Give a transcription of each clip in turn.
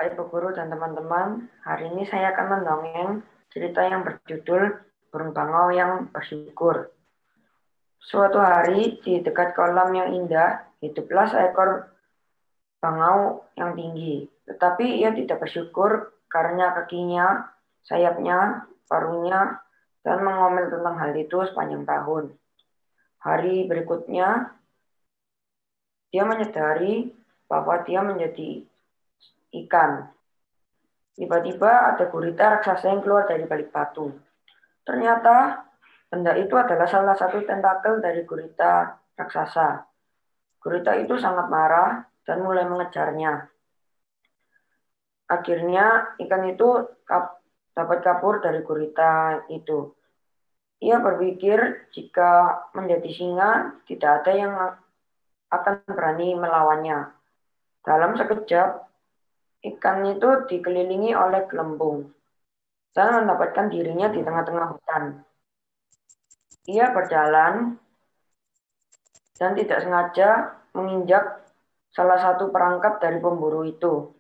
Bapak, Ibu Guru, dan teman-teman. Hari ini saya akan mendongeng cerita yang berjudul Burung Bangau yang Bersyukur. Suatu hari, di dekat kolam yang indah, hiduplah seekor bangau yang tinggi. Tetapi ia tidak bersyukur karena kakinya, sayapnya, paruhnya, dan mengomel tentang hal itu sepanjang tahun. Hari berikutnya, dia menyadari bahwa dia menjadi ikan. Tiba-tiba ada gurita raksasa yang keluar dari balik batu. Ternyata benda itu adalah salah satu tentakel dari gurita raksasa. Gurita itu sangat marah dan mulai mengejarnya. Akhirnya ikan itu dapat kabur dari gurita itu. Ia berpikir jika menjadi singa tidak ada yang akan berani melawannya. Dalam sekejap, ikan itu dikelilingi oleh gelembung dan mendapatkan dirinya di tengah-tengah hutan. Ia berjalan dan tidak sengaja menginjak salah satu perangkap dari pemburu itu.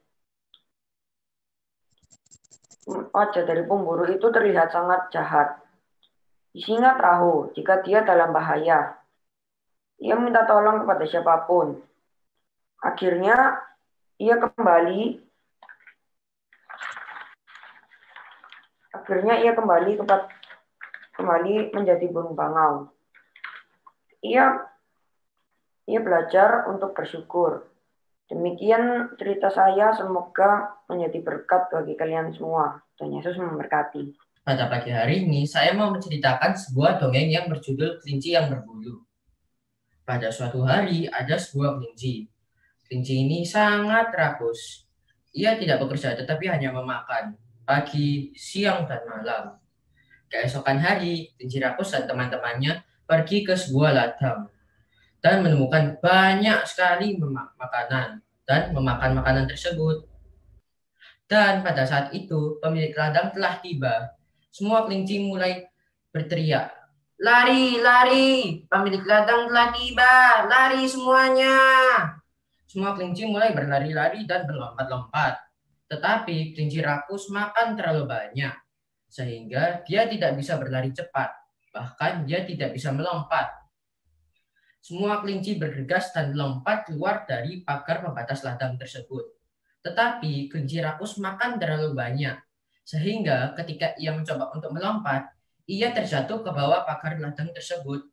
Wajah dari pemburu itu terlihat sangat jahat. Singa tahu jika dia dalam bahaya. Ia minta tolong kepada siapapun. Akhirnya ia kembali menjadi burung bangau. Ia belajar untuk bersyukur. Demikian cerita saya, semoga menjadi berkat bagi kalian semua. Tuhan Yesus memberkati. Pada pagi hari ini, saya mau menceritakan sebuah dongeng yang berjudul Kelinci yang Berbulu. Pada suatu hari, ada sebuah kelinci. Kelinci ini sangat rakus. Ia tidak bekerja, tetapi hanya memakan pagi, siang, dan malam. Keesokan hari, kelinci rakus dan teman-temannya pergi ke sebuah ladang dan menemukan banyak sekali makanan dan memakan makanan tersebut. Dan pada saat itu, pemilik ladang telah tiba. Semua kelinci mulai berteriak, "Lari, lari! Pemilik ladang telah tiba! Lari semuanya!" Semua kelinci mulai berlari-lari dan berlompat-lompat. Tetapi kelinci rakus makan terlalu banyak, sehingga dia tidak bisa berlari cepat. Bahkan dia tidak bisa melompat. Semua kelinci bergegas dan melompat keluar dari pagar pembatas ladang tersebut. Tetapi kelinci rakus makan terlalu banyak, sehingga ketika ia mencoba untuk melompat, ia terjatuh ke bawah pagar ladang tersebut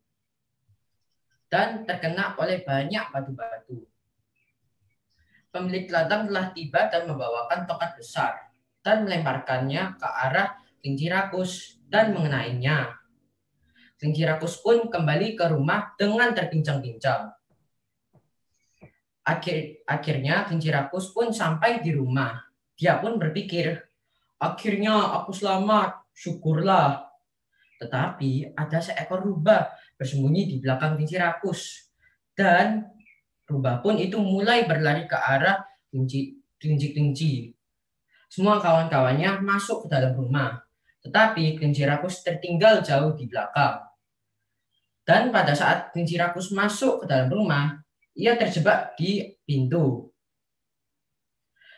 dan terkena oleh banyak batu-batu. Pemilik ladang telah tiba dan membawakan tongkat besar dan melemparkannya ke arah kelinci rakus dan mengenainya. Kelinci rakus pun kembali ke rumah dengan terpincang-pincang. Akhirnya kelinci rakus pun sampai di rumah. Dia pun berpikir, "Akhirnya aku selamat, syukurlah." Tetapi ada seekor rubah bersembunyi di belakang kelinci rakus. Dan rubah pun itu mulai berlari ke arah kelinci-kelinci. Semua kawan-kawannya masuk ke dalam rumah. Tetapi kelinci rakus tertinggal jauh di belakang. Dan pada saat kelinci rakus masuk ke dalam rumah, ia terjebak di pintu.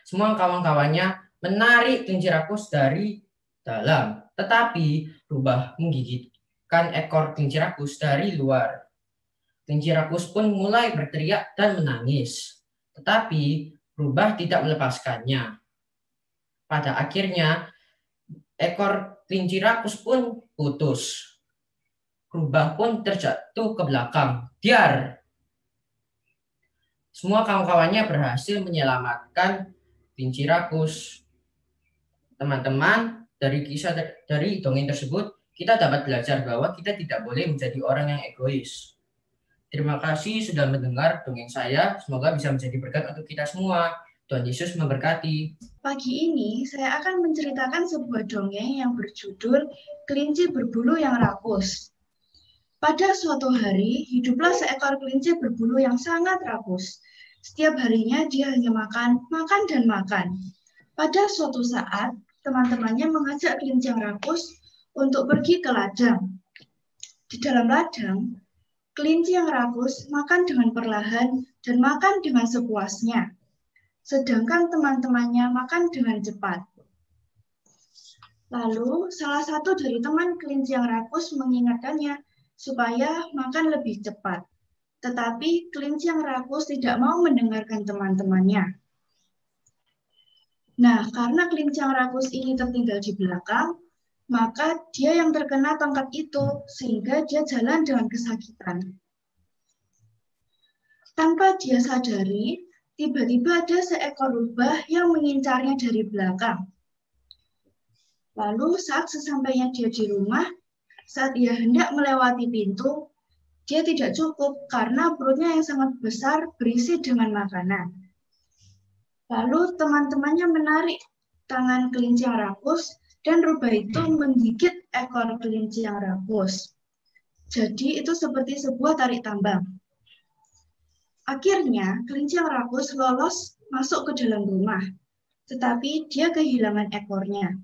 Semua kawan-kawannya menarik kelinci rakus dari dalam, tetapi rubah menggigitkan ekor kelinci rakus dari luar. Kelinci rakus pun mulai berteriak dan menangis, tetapi rubah tidak melepaskannya. Pada akhirnya, ekor kelinci rakus pun putus. Rubah pun terjatuh ke belakang. Diar! Semua kawan-kawannya berhasil menyelamatkan kelinci rakus. Teman-teman, dari dongeng tersebut, kita dapat belajar bahwa kita tidak boleh menjadi orang yang egois. Terima kasih sudah mendengar dongeng saya. Semoga bisa menjadi berkat untuk kita semua. Tuhan Yesus memberkati. Pagi ini saya akan menceritakan sebuah dongeng yang berjudul Kelinci Berbulu yang Rakus. Pada suatu hari, hiduplah seekor kelinci berbulu yang sangat rakus. Setiap harinya dia hanya makan, dan makan. Pada suatu saat, teman-temannya mengajak kelinci yang rakus untuk pergi ke ladang. Di dalam ladang, kelinci yang rakus makan dengan perlahan dan makan dengan sepuasnya. sedangkan teman-temannya makan dengan cepat. Lalu, salah satu dari teman kelinci yang rakus mengingatkannya supaya makan lebih cepat. Tetapi kelinci yang rakus tidak mau mendengarkan teman-temannya. Nah, karena kelinci yang rakus ini tertinggal di belakang, maka dia yang terkena tongkat itu, sehingga dia jalan dengan kesakitan. Tanpa dia sadari, tiba-tiba ada seekor rubah yang mengincarnya dari belakang. Lalu saat sesampainya dia di rumah, saat ia hendak melewati pintu, dia tidak cukup karena perutnya yang sangat besar berisi dengan makanan. Lalu teman-temannya menarik tangan kelinci yang rakus dan rubah itu menggigit ekor kelinci yang rakus. Jadi itu seperti sebuah tarik tambang. Akhirnya kelinci yang rakus lolos masuk ke dalam rumah, tetapi dia kehilangan ekornya.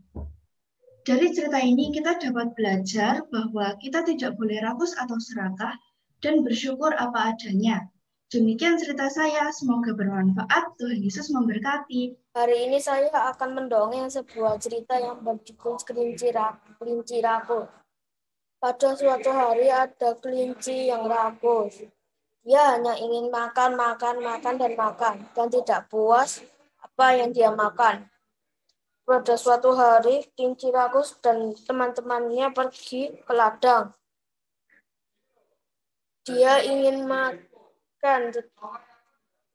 Dari cerita ini kita dapat belajar bahwa kita tidak boleh rakus atau serakah dan bersyukur apa adanya. Demikian cerita saya, semoga bermanfaat. Tuhan Yesus memberkati. Hari ini saya akan mendongeng sebuah cerita yang berjudul kelinci rakus. Pada suatu hari ada kelinci yang rakus. Dia hanya ingin makan, dan tidak puas apa yang dia makan. Pada suatu hari, kelinci rakus dan teman-temannya pergi ke ladang. Dia ingin makan.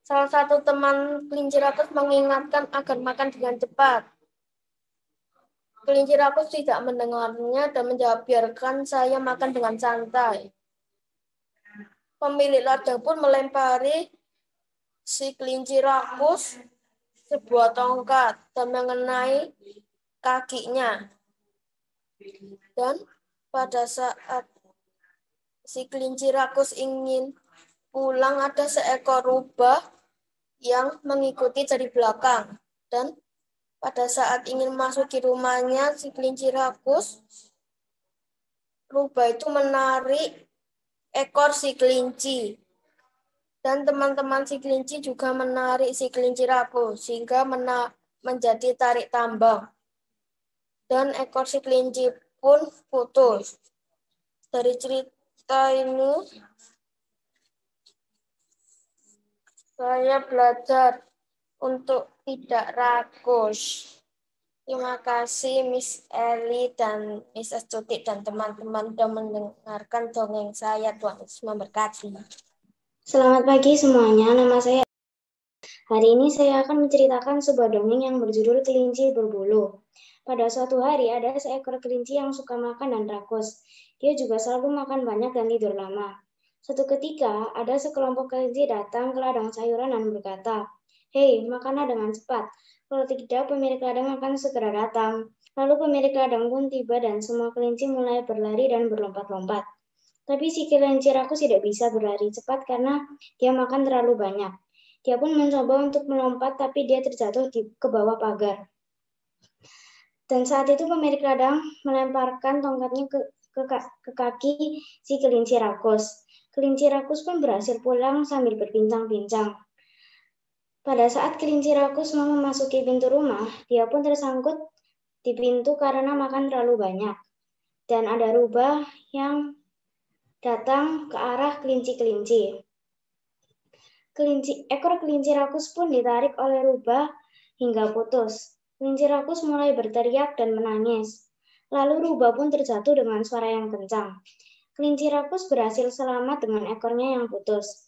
Salah satu teman kelinci rakus mengingatkan agar makan dengan cepat. Kelinci rakus tidak mendengarnya dan menjawab, biarkan saya makan dengan santai. Pemilik ladang pun melempari si kelinci rakus sebuah tongkat dan mengenai kakinya. Dan pada saat si kelinci rakus ingin pulang, ada seekor rubah yang mengikuti dari belakang. Dan pada saat ingin masuk di rumahnya, si kelinci rakus, rubah itu menarik ekor si kelinci. Dan teman-teman si kelinci juga menarik si kelinci rakus, sehingga menjadi tarik tambang. Dan ekor si kelinci pun putus. Dari cerita ini, saya belajar untuk tidak rakus. Terima kasih Miss Eli dan Miss Astuti dan teman-teman sudah mendengarkan dongeng saya. Tuhan Yesus memberkati. Selamat pagi semuanya, nama saya. Hari ini saya akan menceritakan sebuah dongeng yang berjudul Kelinci Berbulu. Pada suatu hari ada seekor kelinci yang suka makan dan rakus. Dia juga selalu makan banyak dan tidur lama. Suatu ketika ada sekelompok kelinci datang ke ladang sayuran dan berkata, "Hei, makanlah dengan cepat. Kalau tidak, pemilik ladang akan segera datang." Lalu pemilik ladang pun tiba dan semua kelinci mulai berlari dan berlompat-lompat. Tapi si kelinci rakus tidak bisa berlari cepat karena dia makan terlalu banyak. Dia pun mencoba untuk melompat, tapi dia terjatuh ke bawah pagar. Dan saat itu pemilik ladang melemparkan tongkatnya ke kaki si kelinci rakus. Kelinci rakus pun berhasil pulang sambil berbincang-bincang. Pada saat kelinci rakus mau memasuki pintu rumah, dia pun tersangkut di pintu karena makan terlalu banyak. Dan ada rubah yang datang ke arah kelinci-kelinci. Ekor kelinci rakus pun ditarik oleh rubah hingga putus. Kelinci rakus mulai berteriak dan menangis. Lalu rubah pun terjatuh dengan suara yang kencang. Kelinci rakus berhasil selamat dengan ekornya yang putus.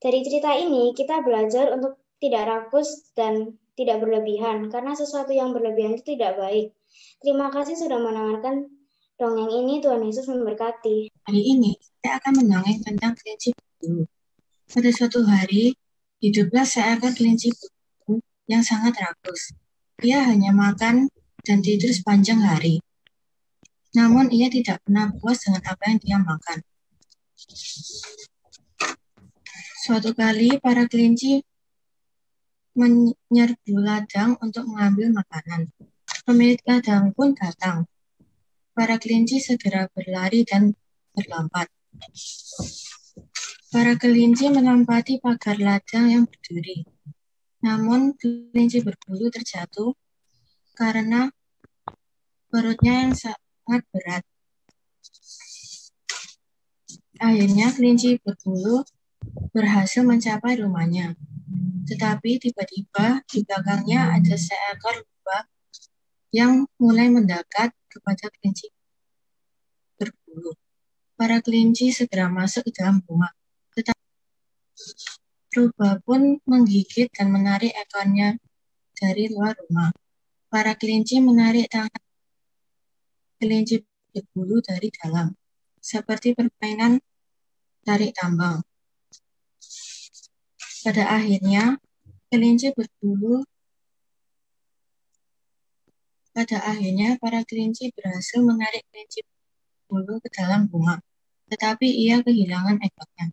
Dari cerita ini kita belajar untuk tidak rakus dan tidak berlebihan, karena sesuatu yang berlebihan itu tidak baik. Terima kasih sudah mendengarkan dongeng ini. Tuhan Yesus memberkati. Hari ini saya akan mendongeng tentang kelinci berbulu. Pada suatu hari, hiduplah seekor kelinci berbulu yang sangat rakus. Ia hanya makan dan tidur sepanjang hari. Namun ia tidak pernah puas dengan apa yang dia makan. Suatu kali para kelinci menyerbu ladang untuk mengambil makanan. Pemilik ladang pun datang. Para kelinci segera berlari dan berlompat. Para kelinci melompati pagar ladang yang berduri. Namun kelinci berbulu terjatuh karena perutnya yang sangat berat. Akhirnya kelinci berbulu berhasil mencapai rumahnya. Tetapi tiba-tiba di belakangnya ada seekor lebah yang mulai mendekat kepada kelinci berbulu. Para kelinci segera masuk ke dalam rumah. Tetapi rubah pun menggigit dan menarik ekornya dari luar rumah. Para kelinci menarik tangan kelinci berbulu dari dalam, seperti permainan tarik tambang. Pada akhirnya, para kelinci berhasil menarik kelinci berbulu ke dalam rumah, tetapi ia kehilangan ekornya.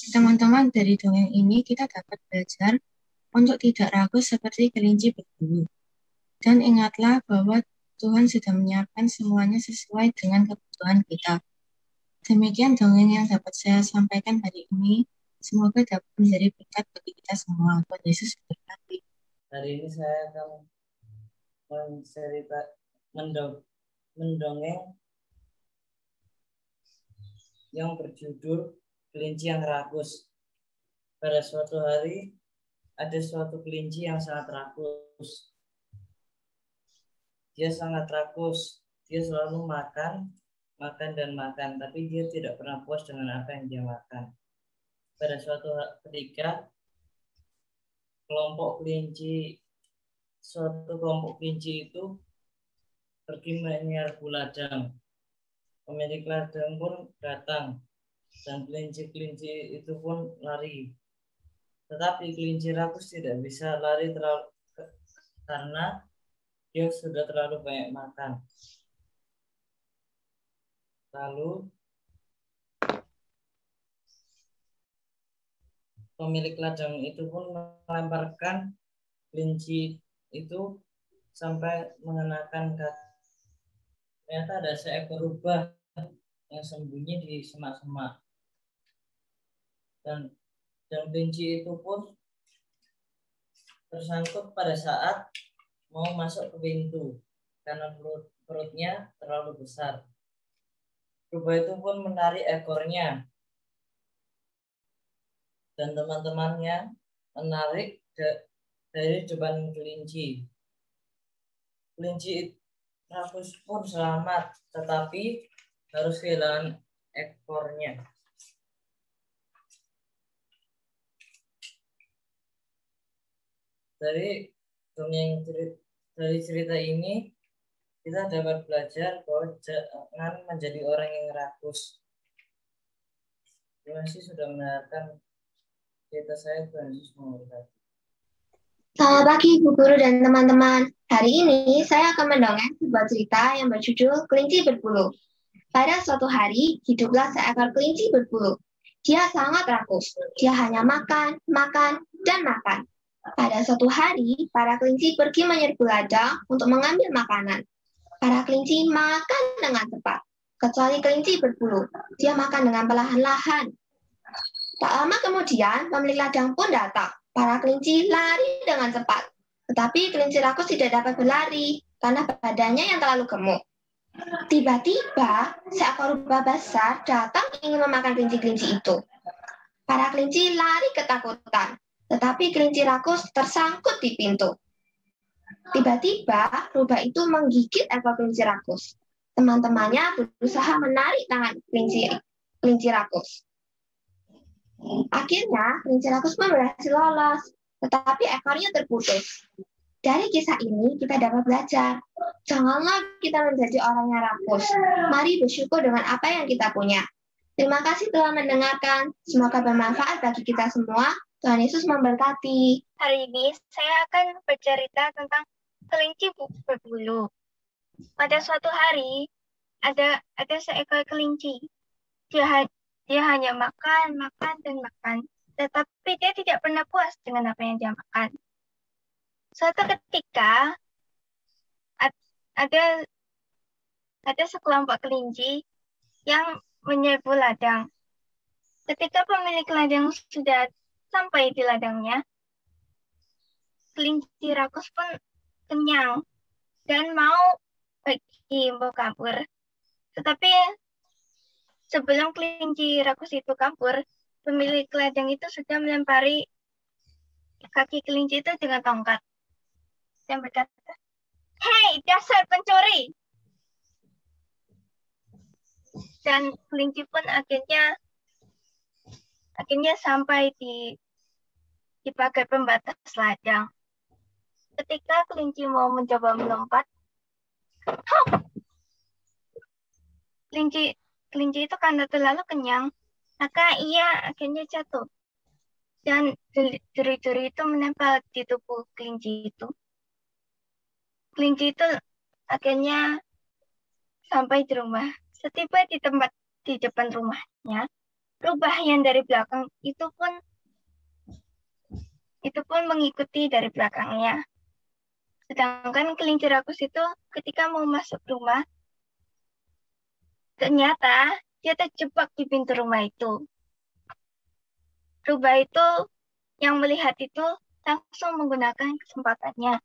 Teman-teman, dari dongeng ini kita dapat belajar untuk tidak ragu seperti kelinci berbulu. Dan ingatlah bahwa Tuhan sudah menyiapkan semuanya sesuai dengan kebutuhan kita. Demikian dongeng yang dapat saya sampaikan hari ini. Semoga dapat menjadi berkat bagi kita semua. Tuhan Yesus berkati. Hari ini saya akan mendongeng yang berjudul Kelinci yang Rakus. Pada suatu hari, ada suatu kelinci yang sangat rakus. Dia sangat rakus. Dia selalu makan, tapi dia tidak pernah puas dengan apa yang dia makan. Pada suatu ketika, suatu kelompok kelinci itu pergi menyerbu ladang. Pemilik ladang pun datang dan kelinci-kelinci itu pun lari. Tetapi kelinci rakus tidak bisa lari karena dia sudah terlalu banyak makan. Lalu pemilik ladang itu pun melemparkan kelinci itu sampai mengenakan kaki. Ternyata ada seekor rubah yang sembunyi di semak-semak. Dan kelinci itu pun tersangkut pada saat mau masuk ke pintu karena perutnya terlalu besar. Rubah itu pun menarik ekornya dan teman-temannya menarik dari depan kelinci. Kelinci rakus pun selamat, tetapi harus kehilangan ekornya. Dari cerita ini kita dapat belajar bahwa jangan menjadi orang yang rakus. Terima kasih sudah mendengarkan cerita saya. Tuhan Yesus memberkati. Selamat pagi Bu Guru dan teman-teman. Hari ini saya akan mendongeng sebuah cerita yang berjudul Kelinci Berbulu. Pada suatu hari, hiduplah seekor kelinci berbulu. Dia sangat rakus. Dia hanya makan, dan makan. Pada suatu hari, para kelinci pergi menyerbu ladang untuk mengambil makanan. Para kelinci makan dengan cepat. Kecuali kelinci berbulu. Dia makan dengan perlahan-lahan. Tak lama kemudian, pemilik ladang pun datang. Para kelinci lari dengan cepat. Tetapi kelinci rakus tidak dapat berlari karena badannya yang terlalu gemuk. Tiba-tiba, seekor rubah besar datang ingin memakan kelinci-kelinci itu. Para kelinci lari ketakutan, tetapi kelinci rakus tersangkut di pintu. Tiba-tiba, rubah itu menggigit ekor kelinci rakus. Teman-temannya berusaha menarik tangan kelinci rakus. Akhirnya, kelinci rakus pun berhasil lolos, tetapi ekornya terputus. Dari kisah ini, kita dapat belajar, janganlah kita menjadi orang yang rakus. Mari bersyukur dengan apa yang kita punya. Terima kasih telah mendengarkan. Semoga bermanfaat bagi kita semua. Tuhan Yesus memberkati. Hari ini, saya akan bercerita tentang kelinci berbulu. Pada suatu hari, ada seekor kelinci. Dia hanya makan, dan makan. Tetapi dia tidak pernah puas dengan apa yang dia makan. Suatu ketika, ada sekelompok kelinci yang menyerbu ladang. Ketika pemilik ladang sudah sampai di ladangnya, kelinci rakus pun kenyang dan mau kabur. Tetapi sebelum kelinci rakus itu kabur, pemilik ladang itu sudah melempari kaki kelinci itu dengan tongkat dan berkata, "Hei, dasar pencuri!" Dan kelinci pun akhirnya sampai di pagar pembatas ladang. Ketika kelinci mau mencoba melompat, kelinci itu karena terlalu kenyang, maka ia akhirnya jatuh. Dan duri-duri itu menempel di tubuh kelinci itu. Kelinci itu akhirnya sampai di rumah. Setiba di tempat di depan rumahnya, rubah yang dari belakang itu pun mengikuti dari belakangnya. Sedangkan kelinci rakus itu ketika mau masuk rumah, ternyata dia terjebak di pintu rumah itu. Rubah itu yang melihat itu langsung menggunakan kesempatannya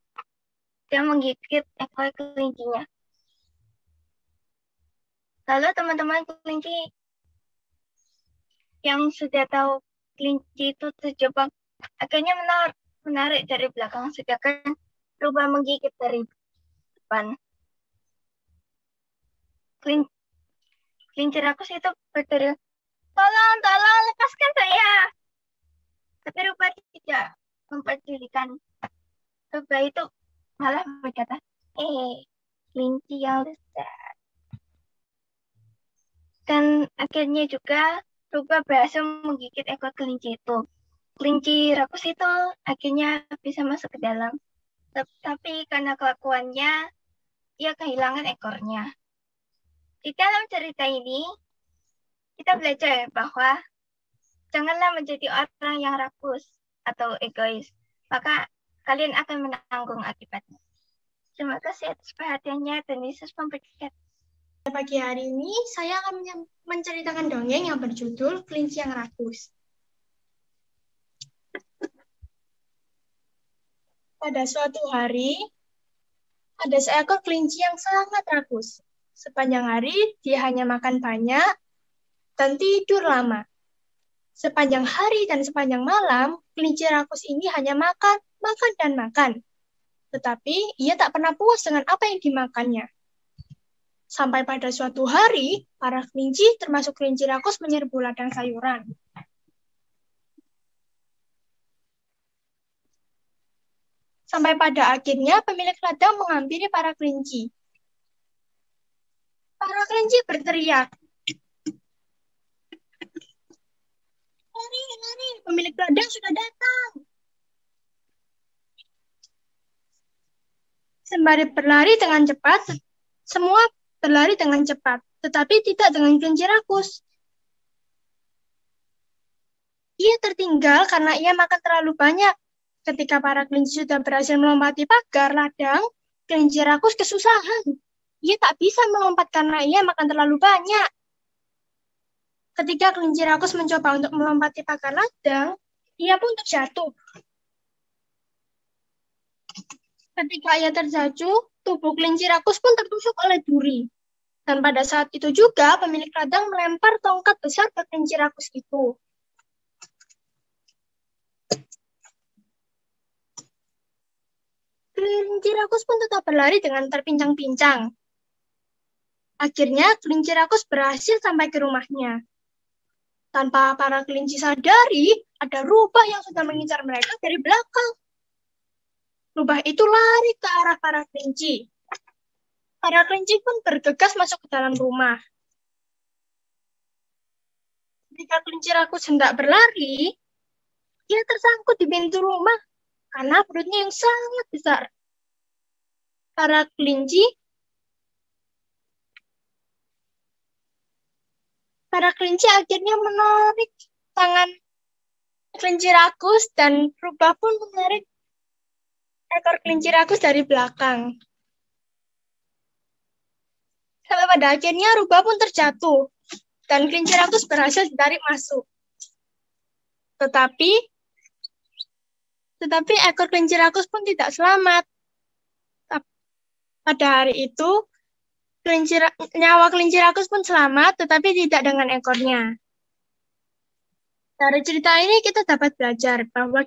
dan menggigit ekor kelincinya. Lalu teman-teman kelinci yang sudah tahu kelinci itu terjebak akhirnya menarik dari belakang, sedangkan rubah menggigit dari depan. Kelinci rakus itu berteriak, tolong, lepaskan saya. Tapi rubah tidak mempedulikan. Rubah itu malah berkata, kelinci yang lesat. Dan akhirnya juga rubah berhasil menggigit ekor kelinci itu. Kelinci rakus itu akhirnya bisa masuk ke dalam. Tapi karena kelakuannya, ia kehilangan ekornya. Di dalam cerita ini, kita belajar bahwa janganlah menjadi orang yang rakus atau egois, maka kalian akan menanggung akibatnya. Terima kasih atas perhatiannya dan Yesus memberkati. Pagi hari ini, saya akan menceritakan dongeng yang berjudul Kelinci yang Rakus. Pada suatu hari, ada seekor kelinci yang sangat rakus. Sepanjang hari, dia hanya makan banyak dan tidur lama. Sepanjang hari dan sepanjang malam, kelinci rakus ini hanya makan, dan makan. Tetapi, ia tak pernah puas dengan apa yang dimakannya. Sampai pada suatu hari, para kelinci, termasuk kelinci rakus, menyerbu ladang sayuran. Sampai pada akhirnya, pemilik ladang menghampiri para kelinci. Para kelinci berteriak, "Lari, pemilik ladang sudah datang." Sembari berlari dengan cepat, semua berlari dengan cepat, tetapi tidak dengan kelinci rakus. Ia tertinggal karena ia makan terlalu banyak. Ketika para kelinci sudah berhasil melompati pagar ladang, kelinci rakus kesusahan. Ia tak bisa melompat karena ia makan terlalu banyak. Ketika kelinci rakus mencoba untuk melompati pagar ladang, ia pun terjatuh. Ketika ia terjatuh, tubuh kelinci rakus pun tertusuk oleh duri. Dan pada saat itu juga, pemilik ladang melempar tongkat besar ke kelinci rakus itu. Kelinci rakus pun tetap berlari dengan terpincang-pincang. Akhirnya, kelinci rakus berhasil sampai ke rumahnya. Tanpa para kelinci sadari, ada rubah yang sudah mengincar mereka dari belakang. Rubah itu lari ke arah para kelinci. Para kelinci pun bergegas masuk ke dalam rumah. Ketika kelinci rakus hendak berlari, ia tersangkut di pintu rumah karena perutnya yang sangat besar. Para kelinci akhirnya menarik tangan kelinci rakus dan rubah pun menarik ekor kelinci rakus dari belakang. Sampai pada akhirnya rubah pun terjatuh dan kelinci rakus berhasil ditarik masuk. Tetapi ekor kelinci rakus pun tidak selamat. Pada hari itu, nyawa kelinci rakus pun selamat, tetapi tidak dengan ekornya. Dari cerita ini kita dapat belajar bahwa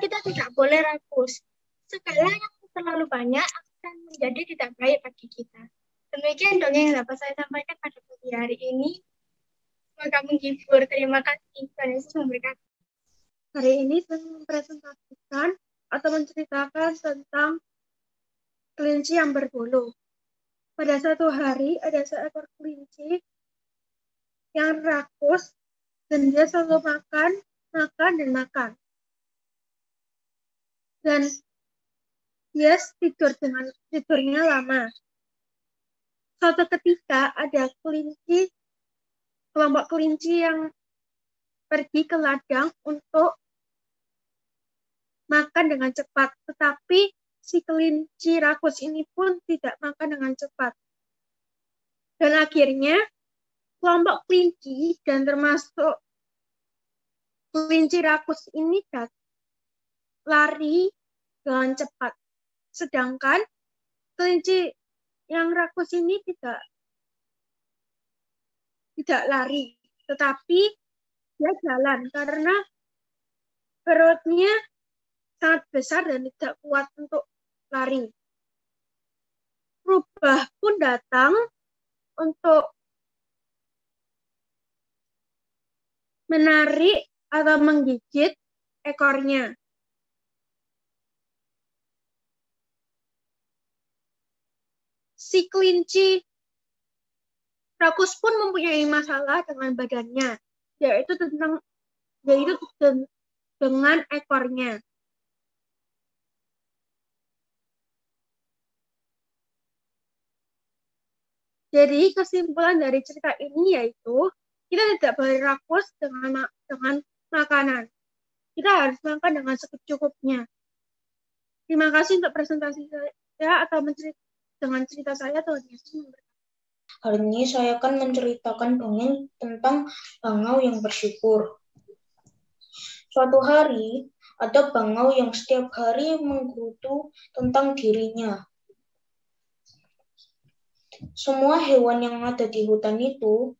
kita tidak boleh rakus. Segala yang terlalu banyak akan menjadi tidak baik bagi kita. Demikian dongeng yang dapat saya sampaikan pada pagi hari ini. Semoga menghibur. Terima kasih. Tuhan Yesus memberkati. Hari ini saya mempresentasikan atau menceritakan tentang kelinci yang berbulu. Pada suatu hari ada seekor kelinci yang rakus dan dia selalu makan. Dan dia tidurnya lama. Suatu ketika ada kelompok kelinci yang pergi ke ladang untuk makan dengan cepat, tetapi si kelinci rakus ini pun tidak makan dengan cepat. Dan akhirnya kelompok kelinci dan termasuk kelinci rakus ini lari dengan cepat. Sedangkan kelinci yang rakus ini tidak lari, tetapi dia jalan karena perutnya sangat besar dan tidak kuat untuk lari. Rubah pun datang untuk menarik atau menggigit ekornya. Si kelinci rakus pun mempunyai masalah dengan badannya, yaitu dengan ekornya. Jadi kesimpulan dari cerita ini yaitu kita tidak boleh rakus dengan makanan. Kita harus makan dengan secukupnya. Terima kasih untuk presentasi saya atau dengan cerita saya. Tuhan Yesus memberkati. Hari ini saya akan menceritakan dongeng tentang bangau yang bersyukur. Suatu hari ada bangau yang setiap hari menggerutu tentang dirinya. Semua hewan yang ada di hutan itu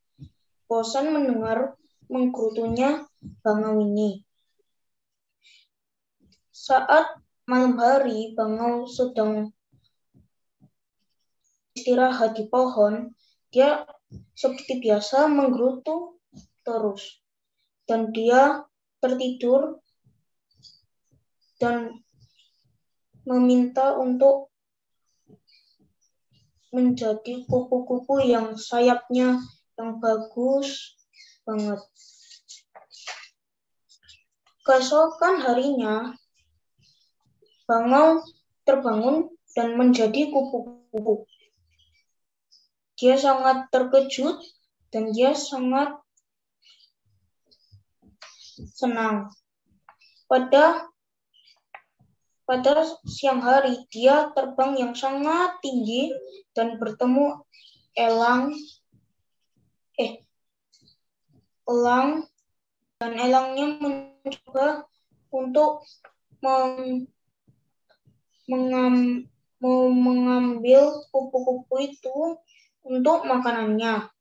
bosan mendengar menggerutunya bangau ini. Saat malam hari, bangau sedang istirahat di pohon. Dia seperti biasa menggerutu terus. Dan dia tertidur dan meminta untuk menjadi kupu-kupu yang sayapnya yang bagus banget. Keesokan harinya, bangau terbangun dan menjadi kupu-kupu. Dia sangat terkejut dan dia sangat senang. Pada siang hari, dia terbang yang sangat tinggi dan bertemu elang, dan elangnya mencoba untuk mengambil kupu-kupu itu untuk makanannya.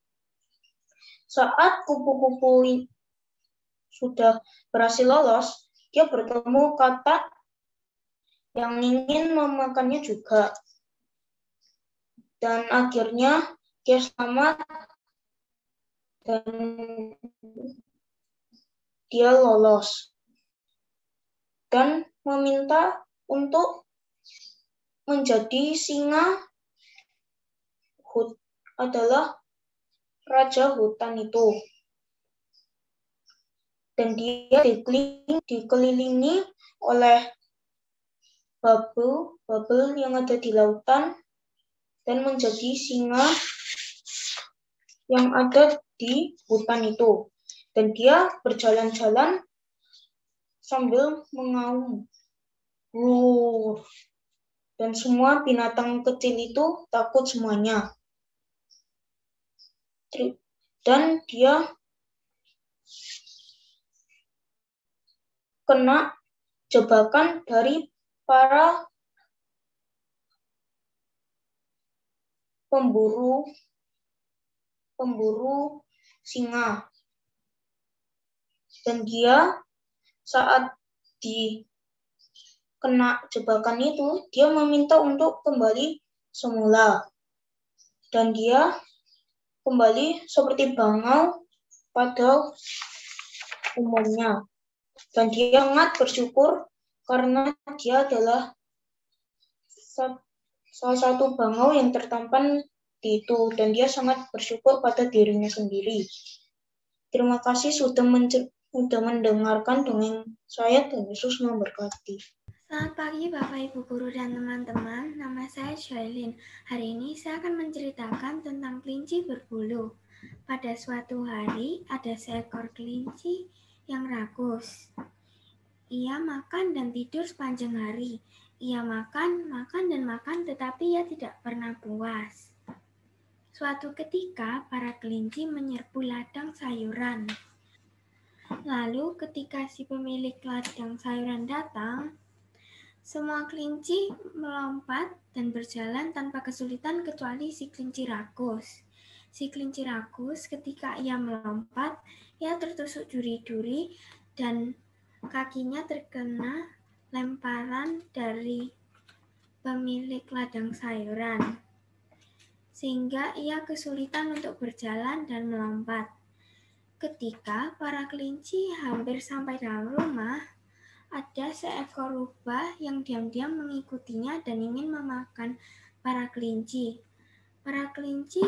Saat kupu-kupu sudah berhasil lolos, dia bertemu katak yang ingin memakannya juga. Dan akhirnya dia selamat dan dia lolos. Dan meminta untuk menjadi singa adalah raja hutan itu. Dan dia dikelilingi oleh bubble yang ada di lautan dan menjadi singa yang ada di hutan itu. Dan dia berjalan-jalan sambil mengaum. Dan semua binatang kecil itu takut semuanya. dan dia kena jebakan dari para pemburu singa. Dan dia saat kena jebakan itu, dia meminta untuk kembali semula. Dan dia kembali seperti bangau pada umumnya. Dan dia sangat bersyukur karena dia adalah salah satu bangau yang tertampan di itu. Dan dia sangat bersyukur pada dirinya sendiri. Terima kasih sudah mendengarkan dongeng saya, dan Yesus memberkati. Selamat pagi Bapak Ibu Guru dan teman-teman, nama saya Syailin. Hari ini saya akan menceritakan tentang kelinci berbulu. Pada suatu hari ada seekor kelinci yang rakus. Ia makan dan tidur sepanjang hari. Ia makan dan makan tetapi ia tidak pernah puas. Suatu ketika para kelinci menyerbu ladang sayuran. Lalu ketika si pemilik ladang sayuran datang, semua kelinci melompat dan berjalan tanpa kesulitan kecuali si kelinci rakus. Si kelinci rakus ketika ia melompat, ia tertusuk duri-duri dan kakinya terkena lemparan dari pemilik ladang sayuran. Sehingga ia kesulitan untuk berjalan dan melompat. Ketika para kelinci hampir sampai dalam rumah, ada seekor rubah yang diam-diam mengikutinya dan ingin memakan para kelinci. Para kelinci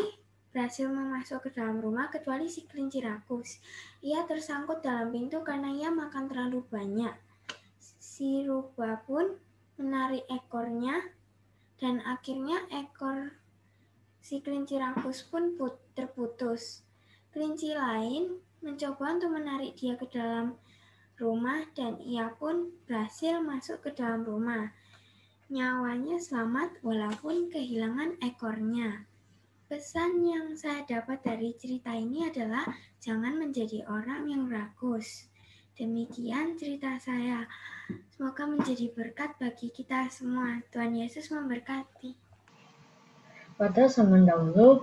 berhasil masuk ke dalam rumah kecuali si kelinci rakus. Ia tersangkut dalam pintu karena ia makan terlalu banyak. Si rubah pun menarik ekornya dan akhirnya ekor si kelinci rakus pun terputus. Kelinci lain mencoba untuk menarik dia ke dalam rumah dan ia pun berhasil masuk ke dalam rumah. Nyawanya selamat walaupun kehilangan ekornya. Pesan yang saya dapat dari cerita ini adalah jangan menjadi orang yang rakus. Demikian cerita saya. Semoga menjadi berkat bagi kita semua. Tuhan Yesus memberkati. Pada zaman dahulu,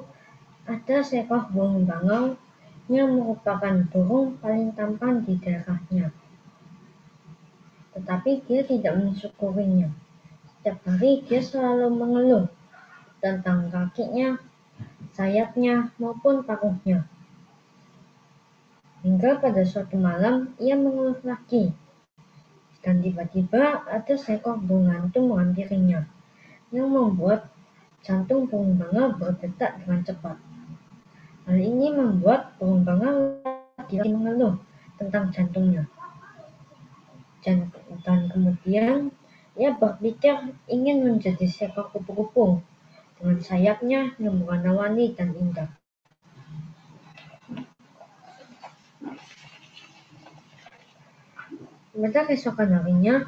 ada seekor burung bangau yang merupakan burung paling tampan di daerahnya. Tetapi dia tidak mensyukurinya. Setiap hari dia selalu mengeluh tentang kakinya, sayapnya, maupun paruhnya. Hingga pada suatu malam ia mengeluh lagi. Dan tiba-tiba ada seekor burung hantu menghampirinya, yang membuat jantung burung bangau berdetak dengan cepat. Hal ini membuat burung bangau lagi mengeluh tentang jantungnya. Dan kemudian ia berpikir ingin menjadi seekor kupu-kupu dengan sayapnya yang berwarna-warni dan indah. Pada keesokan harinya,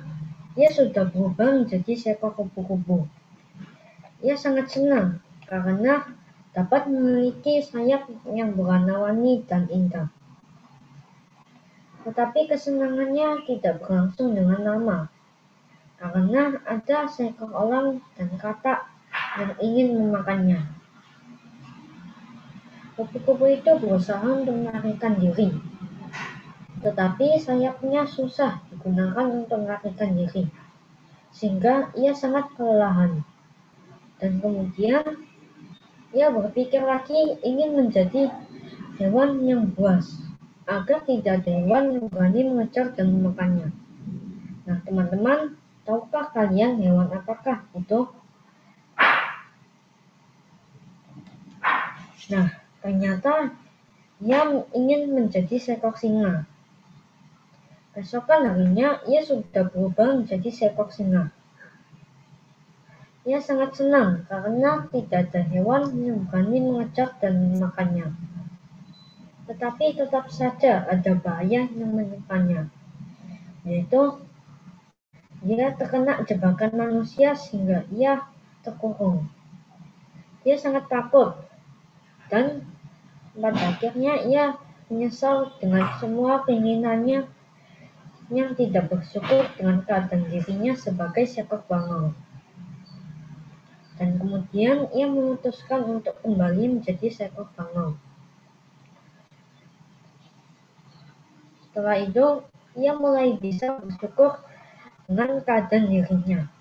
ia sudah berubah menjadi seekor kupu-kupu. Ia sangat senang karena dapat memiliki sayap yang berwarna-warni dan indah. Tetapi kesenangannya tidak berlangsung dengan lama, karena ada seekor elang dan katak yang ingin memakannya. Kupu-kupu itu berusaha untuk melarikan diri, tetapi sayapnya susah digunakan untuk melarikan diri, sehingga ia sangat kelelahan. Dan kemudian ia berpikir lagi ingin menjadi hewan yang buas, agar tidak ada hewan yang berani mengejar dan memakannya. Nah, teman-teman, tahukah kalian hewan apakah itu? Nah, ternyata ia ingin menjadi seekor singa. Keesokan harinya, ia sudah berubah menjadi seekor singa. Ia sangat senang karena tidak ada hewan yang berani mengejar dan memakannya. Tetapi tetap saja ada bahaya yang menimpanya, yaitu dia terkena jebakan manusia sehingga ia terkurung. Dia sangat takut dan Pada akhirnya ia menyesal dengan semua keinginannya yang tidak bersyukur dengan keadaan dirinya sebagai seekor bangau. Dan kemudian ia memutuskan untuk kembali menjadi seekor bangau. Setelah itu, ia mulai bisa bersyukur dengan keadaan dirinya.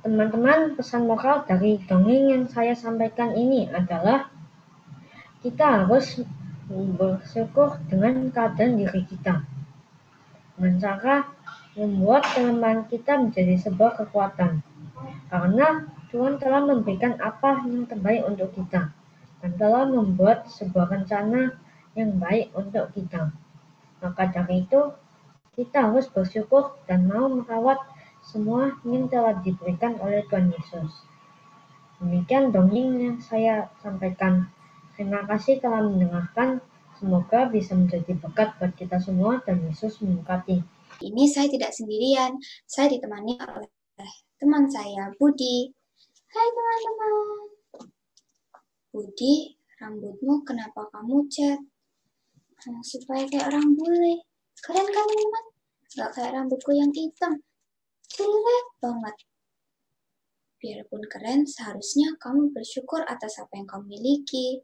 Teman-teman, pesan moral dari dongeng yang saya sampaikan ini adalah kita harus bersyukur dengan keadaan diri kita, dengan cara membuat kelemahan kita menjadi sebuah kekuatan, karena Tuhan telah memberikan apa yang terbaik untuk kita dan telah membuat sebuah rencana yang baik untuk kita. Maka dari itu, kita harus bersyukur dan mau merawat semua yang telah diberikan oleh Tuhan Yesus. Demikian dongeng yang saya sampaikan. Terima kasih telah mendengarkan. Semoga bisa menjadi berkat buat kita semua dan Yesus memberkati. Ini saya tidak sendirian. Saya ditemani oleh teman saya, Budi. Hai teman-teman. Budi, rambutmu kenapa kamu cat? Supaya kayak orang bule. Keren kan teman-teman? Gak kayak rambutku yang hitam. Jelek banget. Biarpun keren, seharusnya kamu bersyukur atas apa yang kamu miliki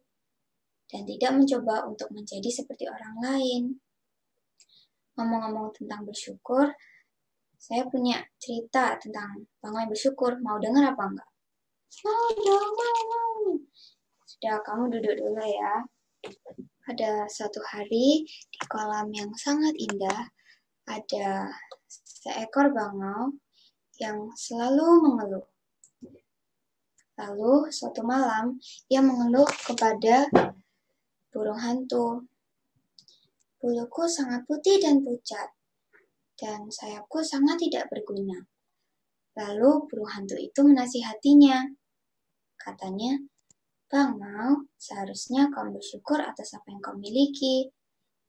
dan tidak mencoba untuk menjadi seperti orang lain. Ngomong-ngomong tentang bersyukur, saya punya cerita tentang bangau yang bersyukur. Mau dengar apa enggak? Mau dong, mau. Sudah, kamu duduk dulu ya. Pada suatu hari, di kolam yang sangat indah, ada seekor bangau yang selalu mengeluh. Lalu, suatu malam, ia mengeluh kepada burung hantu. Buluku sangat putih dan pucat, dan sayapku sangat tidak berguna. Lalu, burung hantu itu menasihatinya. Katanya, bangau, seharusnya kamu bersyukur atas apa yang kamu miliki.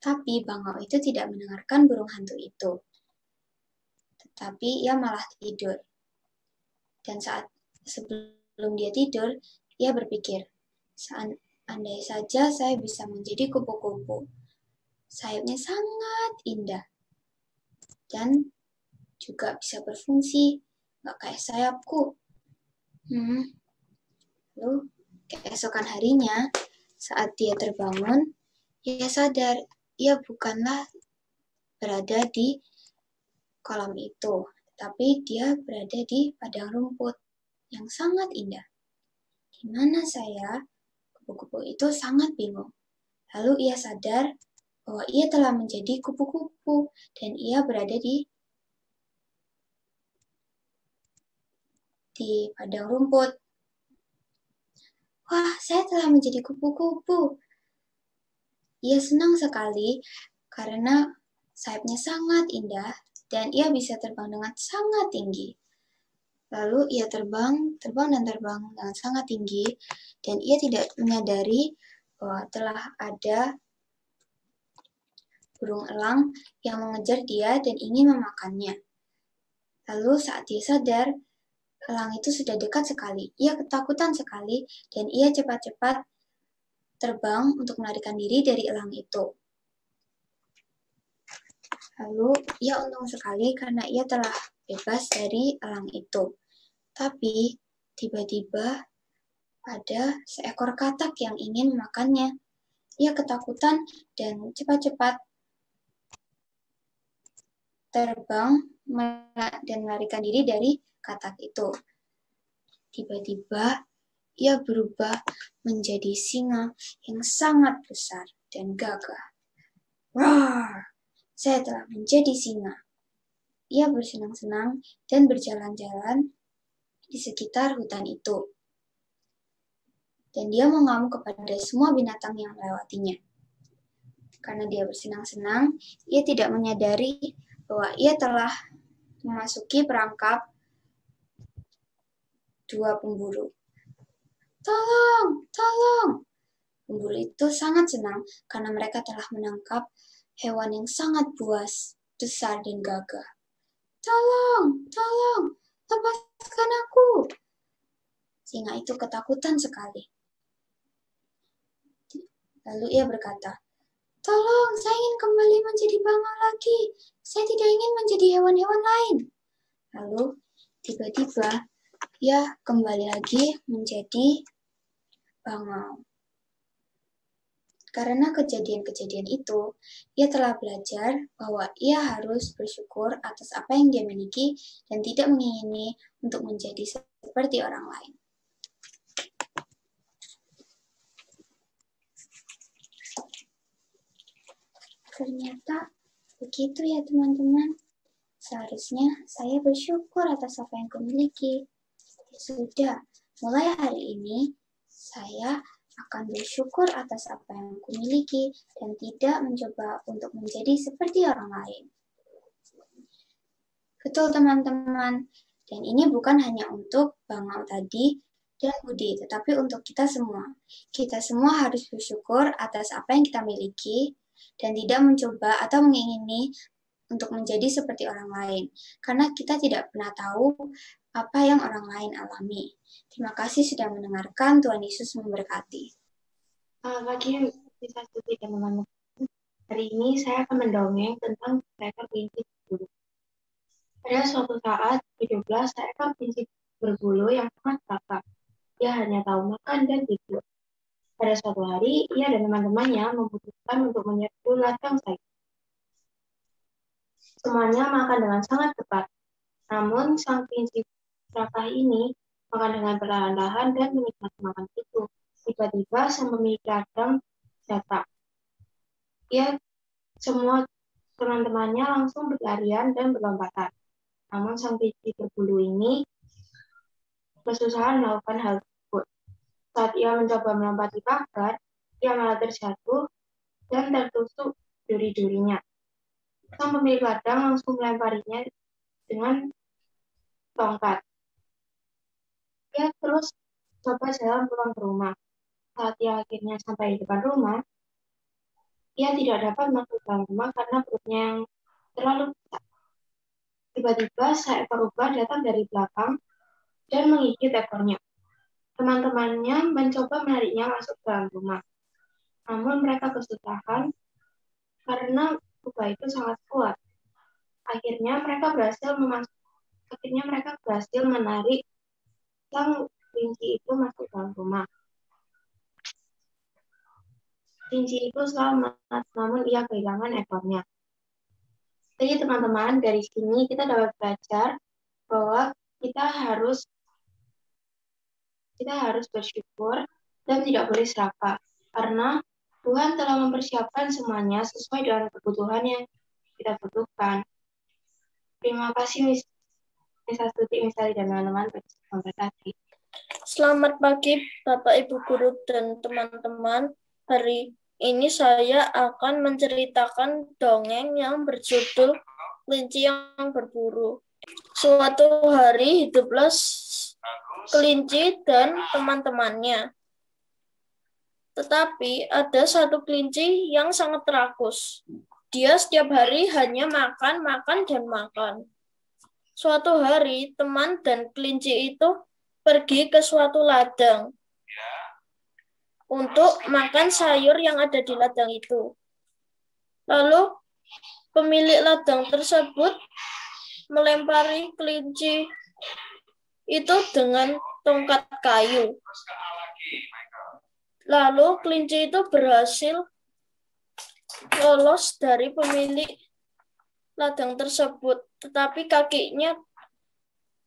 Tapi bangau itu tidak mendengarkan burung hantu itu. Tetapi ia malah tidur. Dan saat sebelum dia tidur, ia berpikir, andai saja saya bisa menjadi kupu-kupu. Sayapnya sangat indah. Dan juga bisa berfungsi, nggak kayak sayapku. Lalu, keesokan harinya, saat dia terbangun, ia sadar ia bukanlah berada di kolam itu, tapi dia berada di padang rumput yang sangat indah. Di mana saya? Kupu-kupu itu sangat bingung. Lalu ia sadar bahwa ia telah menjadi kupu-kupu dan ia berada di padang rumput. Wah, saya telah menjadi kupu-kupu. Ia senang sekali karena sayapnya sangat indah dan ia bisa terbang dengan sangat tinggi. Lalu ia terbang dengan sangat tinggi dan ia tidak menyadari bahwa telah ada burung elang yang mengejar dia dan ingin memakannya. Lalu saat dia sadar, elang itu sudah dekat sekali. Ia ketakutan sekali dan ia cepat-cepat terbang untuk melarikan diri dari elang itu. Lalu ia untung sekali karena ia telah bebas dari elang itu. Tapi tiba-tiba ada seekor katak yang ingin memakannya. Ia ketakutan dan cepat-cepat terbang dan melarikan diri dari katak itu. Tiba-tiba ia berubah menjadi singa yang sangat besar dan gagah. Roar! Saya telah menjadi singa. Ia bersenang-senang dan berjalan-jalan di sekitar hutan itu. Dan dia mengamuk kepada semua binatang yang melewatinya. Karena dia bersenang-senang, ia tidak menyadari bahwa ia telah memasuki perangkap dua pemburu. Tolong, tolong! Pemburu itu sangat senang karena mereka telah menangkap hewan yang sangat buas, besar dan gagah. Tolong, tolong! lepaskan aku. Singa itu ketakutan sekali. Lalu ia berkata, tolong, saya ingin kembali menjadi bangau lagi. Saya tidak ingin menjadi hewan-hewan lain. Lalu, tiba-tiba, ia kembali lagi menjadi bangau. Karena kejadian-kejadian itu, ia telah belajar bahwa ia harus bersyukur atas apa yang dia miliki dan tidak mengingini untuk menjadi seperti orang lain. Ternyata begitu ya teman-teman. Seharusnya saya bersyukur atas apa yang kumiliki. Ya sudah, mulai hari ini saya akan bersyukur atas apa yang kumiliki dan tidak mencoba untuk menjadi seperti orang lain. Betul teman-teman, dan ini bukan hanya untuk bangau tadi dan Budi, tetapi untuk kita semua. Kita semua harus bersyukur atas apa yang kita miliki dan tidak mencoba atau mengingini untuk menjadi seperti orang lain, karena kita tidak pernah tahu apa yang orang lain alami. Terima kasih sudah mendengarkan. Tuhan Yesus memberkati. Selamat pagi, bisa Tuti dan teman-teman. Hari ini saya akan mendongeng tentang seekor kelinci berbulu. Pada suatu saat, hiduplah seekor kelinci berbulu yang sangat serakah. Ia hanya tahu makan dan tidur. Pada suatu hari, ia dan teman-temannya memutuskan untuk menyerbu ladang sayur. Semuanya makan dengan sangat cepat. Namun, sang kelinci serakah ini makan dengan perlahan-lahan dan menikmati makan itu. Tiba-tiba, sang pemilik ladang datang. Ia semua teman-temannya langsung berlarian dan berlompatan. Namun, sang kelinci berbulu ini kesusahan melakukan hal tersebut. Saat ia mencoba melompati pagar, ia malah terjatuh dan tertusuk duri-durinya. Sang pemilik ladang langsung melemparinya dengan tongkat. Ia terus coba jalan pulang ke rumah. Saat ia akhirnya sampai di depan rumah, ia tidak dapat masuk dalam rumah karena perutnya yang terlalu besar. Tiba-tiba seekor rubah datang dari belakang dan menggigit ekornya. Teman-temannya mencoba menariknya masuk ke dalam rumah. Namun mereka kesusahan karena rubah itu sangat kuat. Akhirnya mereka berhasil menarik sang kelinci itu masuk dalam rumah. Kelinci itu selamat, namun ia kehilangan ekornya. Jadi teman-teman, dari sini kita dapat belajar bahwa kita harus bersyukur dan tidak boleh serakah, karena Tuhan telah mempersiapkan semuanya sesuai dengan kebutuhan yang kita butuhkan. Terima kasih Miss Astuti, Miss Ali, dan teman-teman. Selamat pagi Bapak Ibu Guru dan teman-teman. Hari ini saya akan menceritakan dongeng yang berjudul Kelinci yang Berburu. Suatu hari hiduplah kelinci dan teman-temannya. Tetapi ada satu kelinci yang sangat rakus. Dia setiap hari hanya makan, dan makan. Suatu hari, teman dan kelinci itu pergi ke suatu ladang untuk makan sayur yang ada di ladang itu. Lalu, pemilik ladang tersebut melempari kelinci itu dengan tongkat kayu. Lalu kelinci itu berhasil lolos dari pemilik ladang tersebut, tetapi kakinya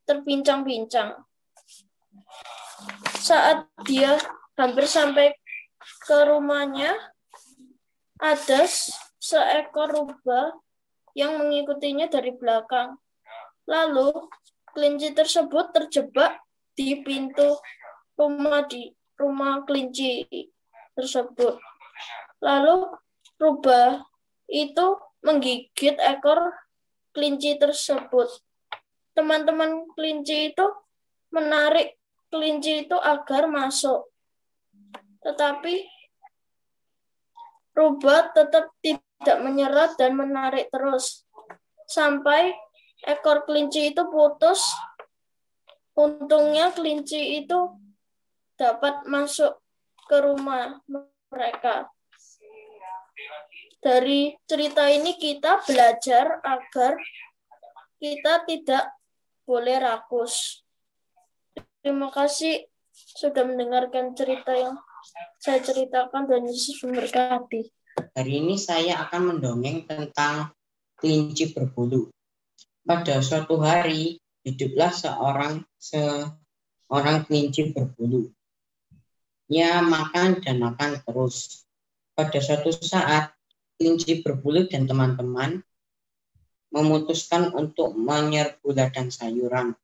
terpincang-pincang. Saat dia hampir sampai ke rumahnya, ada seekor rubah yang mengikutinya dari belakang. Lalu kelinci tersebut terjebak di pintu rumah kelinci tersebut. Lalu rubah itu menggigit ekor kelinci tersebut. Teman-teman kelinci itu menarik kelinci itu agar masuk. Tetapi rubah tetap tidak menyerah dan menarik terus. Sampai ekor kelinci itu putus Untungnya kelinci itu dapat masuk ke rumah mereka. Dari cerita ini kita belajar agar kita tidak boleh rakus. Terima kasih sudah mendengarkan cerita yang saya ceritakan dan Yesus memberkati. Hari ini saya akan mendongeng tentang kelinci berbulu. Pada suatu hari, hiduplah seorang kelinci berbulu. Ia makan dan makan terus. Pada suatu saat, kelinci berbulu dan teman-teman memutuskan untuk menyerbu ladang sayuran.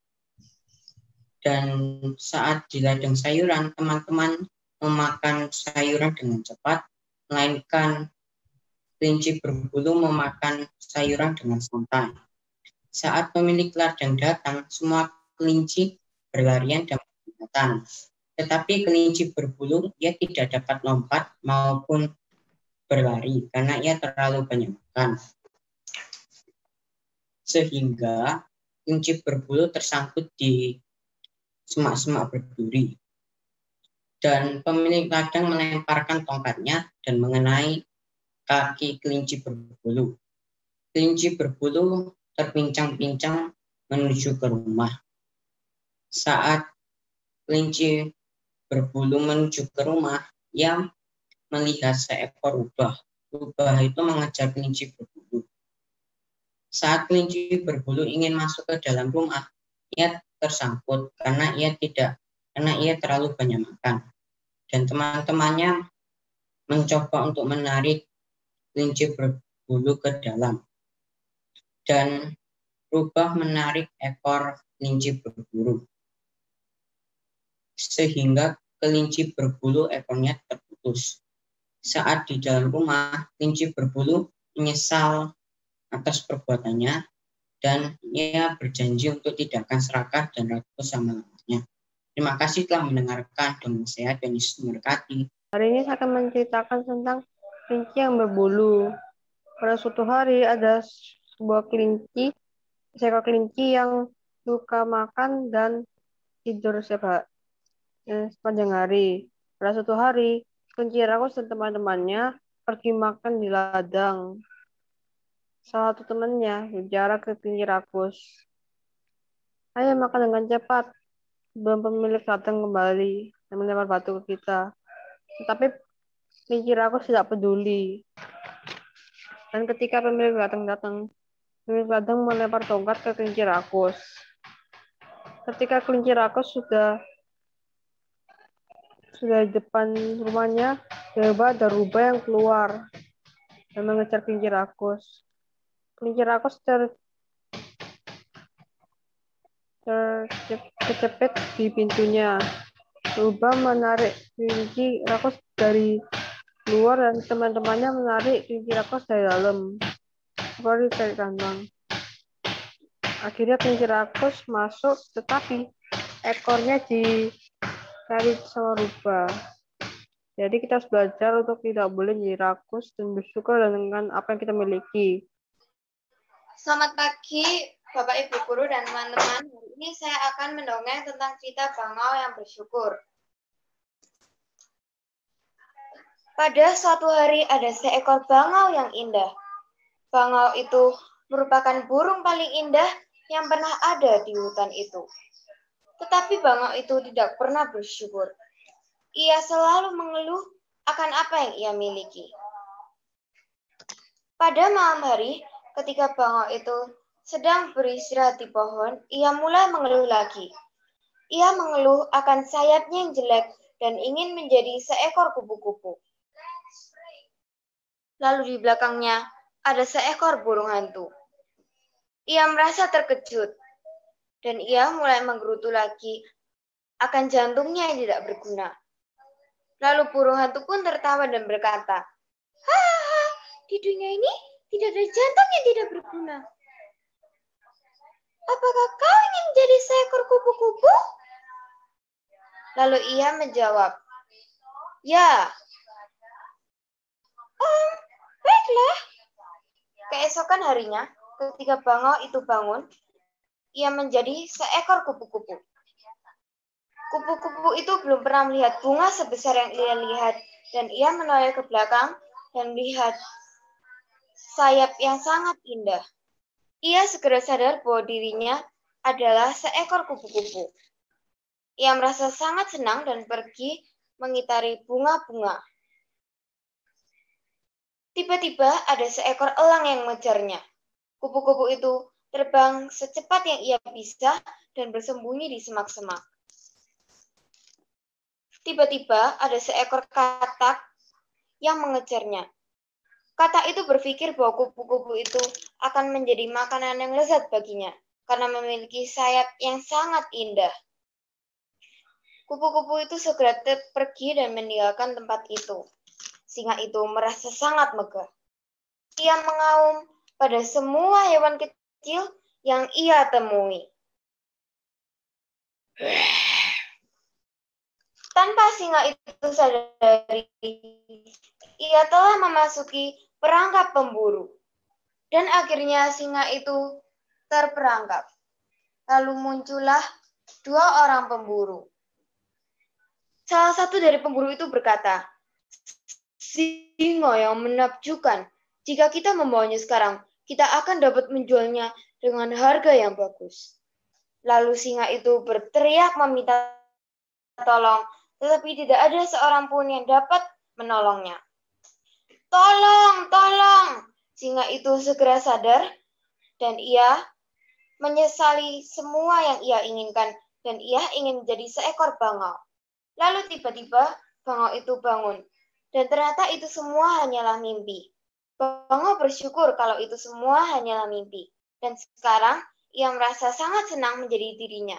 Dan saat di ladang sayuran, teman-teman memakan sayuran dengan cepat, melainkan kelinci berbulu memakan sayuran dengan santai. Saat pemilik ladang datang, semua kelinci berlarian dan berkeliatan. Tetapi kelinci berbulu, ia tidak dapat lompat maupun berlari karena ia terlalu banyak makan. Sehingga kelinci berbulu tersangkut di semak-semak berduri. Dan pemilik ladang melemparkan tongkatnya dan mengenai kaki kelinci berbulu. Kelinci berbulu terpincang-pincang menuju ke rumah. Saat kelinci berbulu menuju ke rumah, ia melihat seekor rubah. Rubah itu mengejar kelinci berbulu. Saat kelinci berbulu ingin masuk ke dalam rumah, ia tersangkut karena ia terlalu banyak makan. Dan teman-temannya mencoba untuk menarik kelinci berbulu ke dalam. Dan rubah menarik ekor kelinci berbulu. Sehingga kelinci berbulu ekornya terputus. Saat di dalam rumah, kelinci berbulu menyesal atas perbuatannya dan ia berjanji untuk tidak akan serakah dan rakus selama-lamanya. Terima kasih telah mendengarkan dongeng saya dan Yesus memberkati. Hari ini saya akan menceritakan tentang kelinci yang berbulu. Pada suatu hari ada seekor kelinci yang suka makan dan tidur sepanjang hari. Pada suatu hari, kelinci rakus dan teman-temannya pergi makan di ladang. Salah satu temannya bicara ke kelinci rakus, "Ayo makan dengan cepat sebelum pemilik datang kembali dan melempar batu ke kita." Tetapi kelinci rakus tidak peduli. Dan ketika pemilik datang, pemilik ladang melempar tongkat ke kelinci rakus. Ketika kelinci rakus sudah di depan rumahnya, tiba-tiba ada rubah yang keluar dan mengejar kelinci rakus. Kelinci rakus terjepit di pintunya. Rubah menarik kelinci rakus dari luar dan teman-temannya menarik kelinci rakus dari dalam, seperti tarik tambang. Akhirnya kelinci rakus masuk, tetapi ekornya ditarik sama rubah. Jadi kita harus belajar untuk tidak boleh jadi rakus dan bersyukur dengan apa yang kita miliki. Selamat pagi Bapak Ibu Guru dan teman-teman. Hari ini saya akan mendongeng tentang cerita bangau yang bersyukur. Pada suatu hari ada seekor bangau yang indah. Bangau itu merupakan burung paling indah yang pernah ada di hutan itu. Tetapi bangau itu tidak pernah bersyukur. Ia selalu mengeluh akan apa yang ia miliki. Pada malam hari, ketika bangau itu sedang beristirahat di pohon, ia mulai mengeluh lagi. Ia mengeluh akan sayapnya yang jelek dan ingin menjadi seekor kupu-kupu. Lalu di belakangnya ada seekor burung hantu. Ia merasa terkejut dan ia mulai menggerutu lagi akan jantungnya yang tidak berguna. Lalu burung hantu pun tertawa dan berkata, "Hahaha, di dunia ini tidak ada jantung yang tidak berguna. Apakah kau ingin menjadi seekor kupu-kupu?" Lalu ia menjawab, "Ya." Baiklah. Keesokan harinya, ketika bangau itu bangun, ia menjadi seekor kupu-kupu. Kupu-kupu itu belum pernah melihat bunga sebesar yang ia lihat, dan ia menoleh ke belakang dan melihat sayap yang sangat indah. Ia segera sadar bahwa dirinya adalah seekor kupu-kupu. Ia merasa sangat senang dan pergi mengitari bunga-bunga. Tiba-tiba ada seekor elang yang mengejarnya. Kupu-kupu itu terbang secepat yang ia bisa dan bersembunyi di semak-semak. Tiba-tiba ada seekor katak yang mengejarnya. Katak itu berpikir bahwa kupu-kupu itu akan menjadi makanan yang lezat baginya karena memiliki sayap yang sangat indah. Kupu-kupu itu segera pergi dan meninggalkan tempat itu. Singa itu merasa sangat megah. Ia mengaum pada semua hewan kecil yang ia temui. Tanpa singa itu sadari, ia telah memasuki perangkap pemburu. Dan akhirnya singa itu terperangkap. Lalu muncullah 2 orang pemburu. Salah satu dari pemburu itu berkata, "Singa yang menakjubkan. Jika kita membawanya sekarang, kita akan dapat menjualnya dengan harga yang bagus." Lalu singa itu berteriak meminta tolong, tetapi tidak ada seorang pun yang dapat menolongnya. "Tolong, tolong!" Singa itu segera sadar dan ia menyesali semua yang ia inginkan dan ia ingin menjadi seekor bangau. Lalu tiba-tiba bangau itu bangun dan ternyata itu semua hanyalah mimpi. Bangau bersyukur kalau itu semua hanyalah mimpi dan sekarang ia merasa sangat senang menjadi dirinya.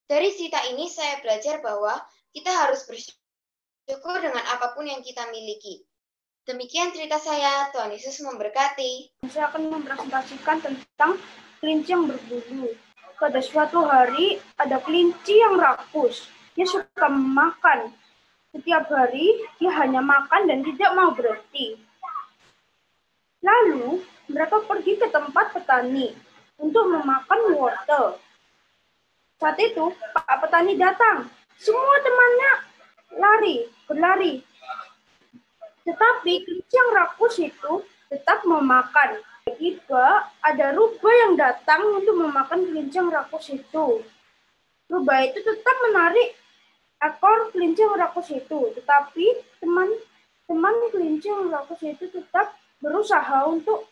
Dari cerita ini saya belajar bahwa kita harus bersyukur dengan apapun yang kita miliki. Demikian cerita saya, Tuhan Yesus memberkati. Saya akan mempresentasikan tentang kelinci yang berbulu. Pada suatu hari ada kelinci yang rakus. Dia suka makan. Setiap hari dia hanya makan dan tidak mau berhenti. Lalu mereka pergi ke tempat petani untuk memakan wortel. Saat itu, Pak Petani datang. Semua temannya berlari. Tetapi kelinci yang rakus itu tetap memakan. Tiba ada rubah yang datang untuk memakan kelinci yang rakus itu. Rubah itu tetap menarik ekor kelinci yang rakus itu. Tetapi teman kelinci yang rakus itu tetap berusaha untuk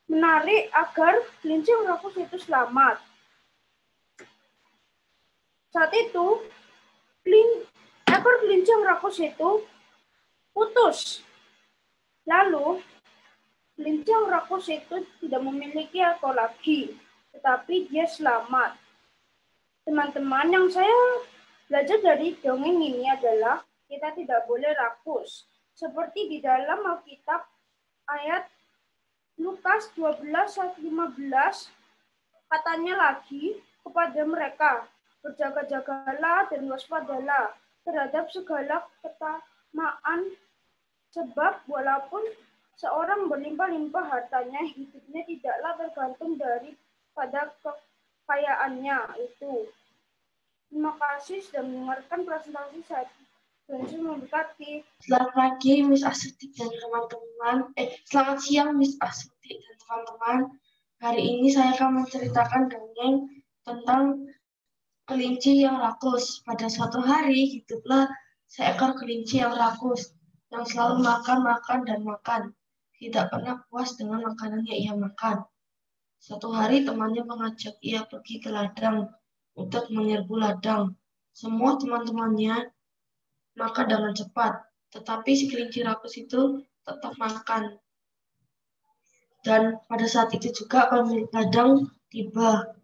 menarik agar kelinci yang rakus itu selamat. Saat itu, ekor kelinci yang rakus itu putus. Lalu, kelinci yang rakus itu tidak memiliki ekor lagi, tetapi dia selamat. Teman-teman, yang saya belajar dari dongeng ini adalah kita tidak boleh rakus. Seperti di dalam Alkitab ayat Lukas 12:15, katanya lagi kepada mereka, "Berjaga-jagalah dan waspadalah terhadap segala ketamaan, sebab walaupun seorang berlimpah-limpah hartanya, hidupnya tidaklah tergantung daripada kekayaannya itu." Terima kasih sudah mendengarkan presentasi saya. Tuhan Yesus memberkati. Selamat pagi, Miss Astuti dan teman-teman. Selamat siang, Miss Astuti dan teman-teman. Hari ini saya akan menceritakan dongeng tentang kelinci yang rakus. Pada suatu hari, hiduplah seekor kelinci yang rakus, yang selalu makan dan makan. Tidak pernah puas dengan makanan yang ia makan. Suatu hari, temannya mengajak ia pergi ke ladang untuk menyerbu ladang. Semua teman-temannya makan dengan cepat, tetapi si kelinci rakus itu tetap makan. Dan pada saat itu juga pemilik ladang tiba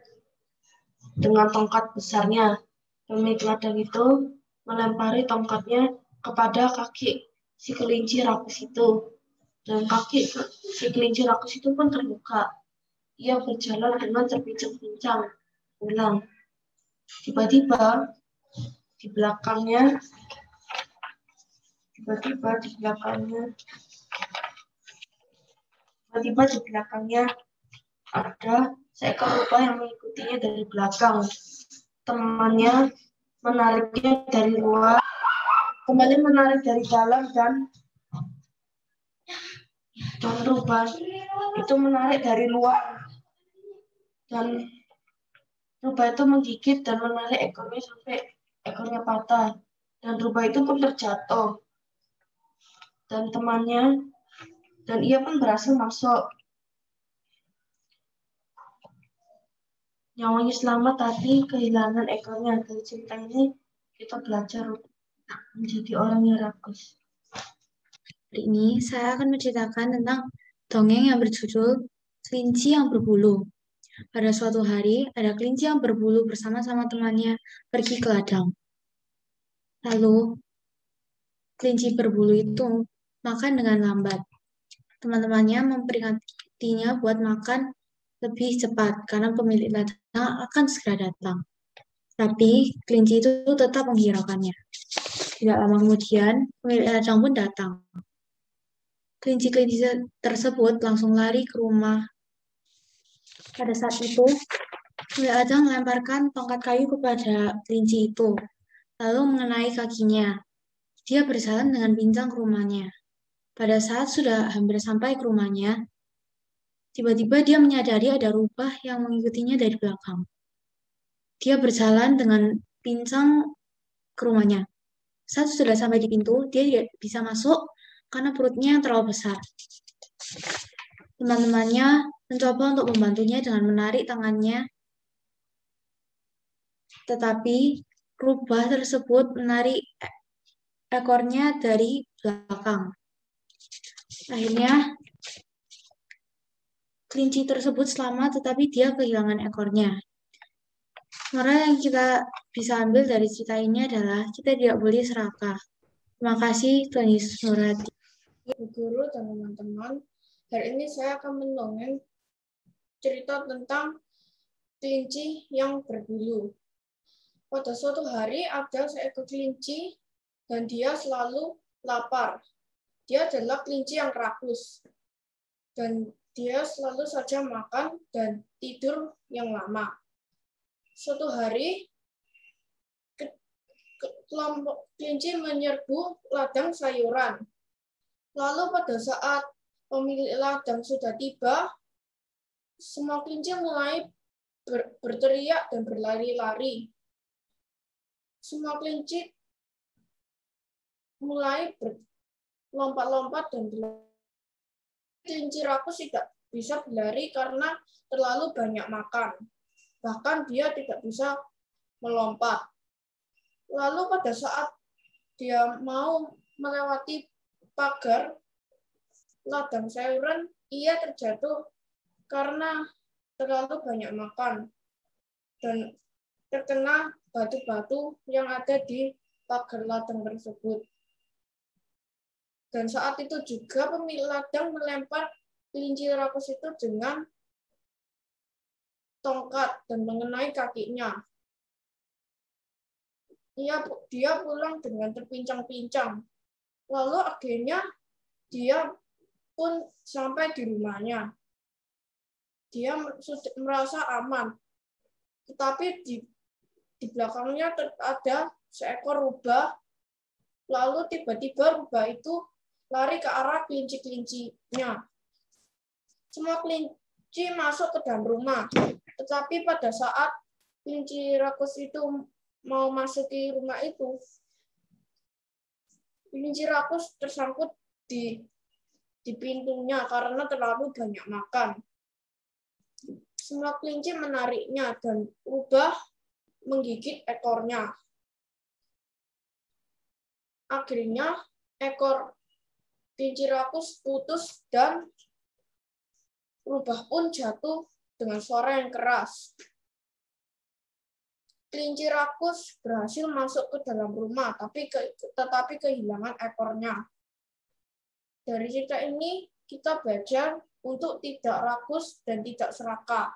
dengan tongkat besarnya. Pemilik ladang itu melempari tongkatnya kepada kaki si kelinci rakus itu. Dan kaki si kelinci rakus itu pun terluka. Ia berjalan dengan terpincang-pincang pulang. Tiba-tiba di belakangnya ada seekor rubah yang mengikutinya dari belakang. temannya menariknya dari luar, kembali menarik dari dalam, dan rubah itu menarik dari luar, dan rubah itu menggigit dan menarik ekornya sampai ekornya patah, dan rubah itu pun terjatuh, dan temannya, dan ia pun berhasil masuk. Nyawanya selamat tapi kehilangan ekornya. Dari cerita ini kita belajar menjadi orang yang rakus. Hari ini saya akan menceritakan tentang dongeng yang berjudul Kelinci yang Berbulu. Pada suatu hari, ada kelinci yang berbulu bersama-sama temannya pergi ke ladang. Lalu, kelinci berbulu itu makan dengan lambat. Teman-temannya memperingatinya buat makan lebih cepat karena pemilik ladang akan segera datang. Tapi kelinci itu tetap menghiraukannya. Tidak lama kemudian, pemilik ladang pun datang. Kelinci-kelinci tersebut langsung lari ke rumah. Pada saat itu, pemilik ladang melemparkan tongkat kayu kepada kelinci itu, lalu mengenai kakinya. Dia berjalan dengan pincang ke rumahnya. Pada saat sudah hampir sampai ke rumahnya, tiba-tiba dia menyadari ada rubah yang mengikutinya dari belakang. Dia berjalan dengan pincang ke rumahnya. Saat sudah sampai di pintu, dia tidak bisa masuk karena perutnya yang terlalu besar. Teman-temannya mencoba untuk membantunya dengan menarik tangannya, tetapi rubah tersebut menarik ekornya dari belakang. Akhirnya, kelinci tersebut selamat, tetapi dia kehilangan ekornya. Moral yang kita bisa ambil dari cerita ini adalah kita tidak boleh serakah. Terima kasih, Tuhan Yesus memberkati. Bu Guru dan teman-teman, hari ini saya akan mendongeng cerita tentang kelinci yang berbulu. Pada suatu hari ada seekor kelinci dan dia selalu lapar. Dia adalah kelinci yang rakus dan dia selalu saja makan dan tidur yang lama. Suatu hari, kelompok kelinci menyerbu ladang sayuran. Lalu pada saat pemilik ladang sudah tiba, semua kelinci mulai berteriak dan berlari-lari. Semua kelinci mulai berlompat-lompat dan berlari. Kelinci rakus tidak bisa berlari karena terlalu banyak makan. Bahkan dia tidak bisa melompat. Lalu pada saat dia mau melewati pagar ladang sayuran, ia terjatuh karena terlalu banyak makan dan terkena batu-batu yang ada di pagar ladang tersebut. Dan saat itu juga pemilik ladang melempar kelinci rakus itu dengan tongkat dan mengenai kakinya. Dia pulang dengan terpincang-pincang. Lalu akhirnya dia pun sampai di rumahnya. Dia sudah merasa aman. Tetapi di belakangnya ada seekor rubah. Lalu tiba-tiba rubah itu lari ke arah kelinci-kelincinya. Semua kelinci masuk ke dalam rumah. Tetapi pada saat kelinci rakus itu mau masuk ke rumah itu, kelinci rakus tersangkut di pintunya karena terlalu banyak makan. Semua kelinci menariknya dan rubah menggigit ekornya. Akhirnya ekor kelinci rakus putus dan rubah pun jatuh dengan suara yang keras. Kelinci rakus berhasil masuk ke dalam rumah, tetapi kehilangan ekornya. Dari cerita ini kita belajar untuk tidak rakus dan tidak serakah.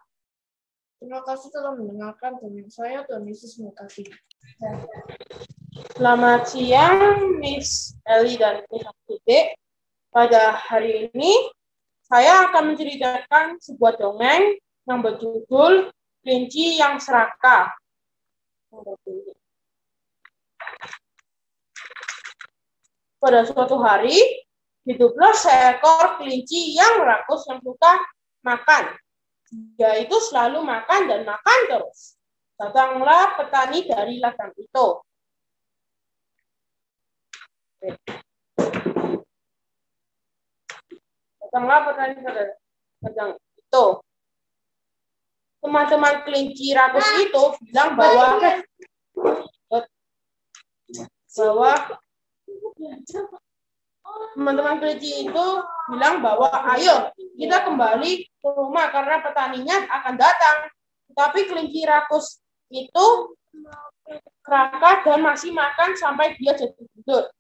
Terima kasih telah mendengarkan dongeng saya. Tuhan Yesus memberkati. Selamat siang, Miss Eli dan Miss Titik. Pada hari ini, saya akan menceritakan sebuah dongeng yang berjudul Kelinci yang Serakah. Pada suatu hari, hiduplah seekor kelinci yang rakus yang suka makan. Dia itu selalu makan dan makan terus. Datanglah petani dari ladang itu. Datanglah petani dari ladang itu. Teman-teman kelinci rakus itu bilang bahwa teman-teman kelinci itu bilang bahwa ayo kita kembali ke rumah karena petaninya akan datang. Tapi kelinci rakus itu kerakah dan masih makan sampai dia jadi gendut.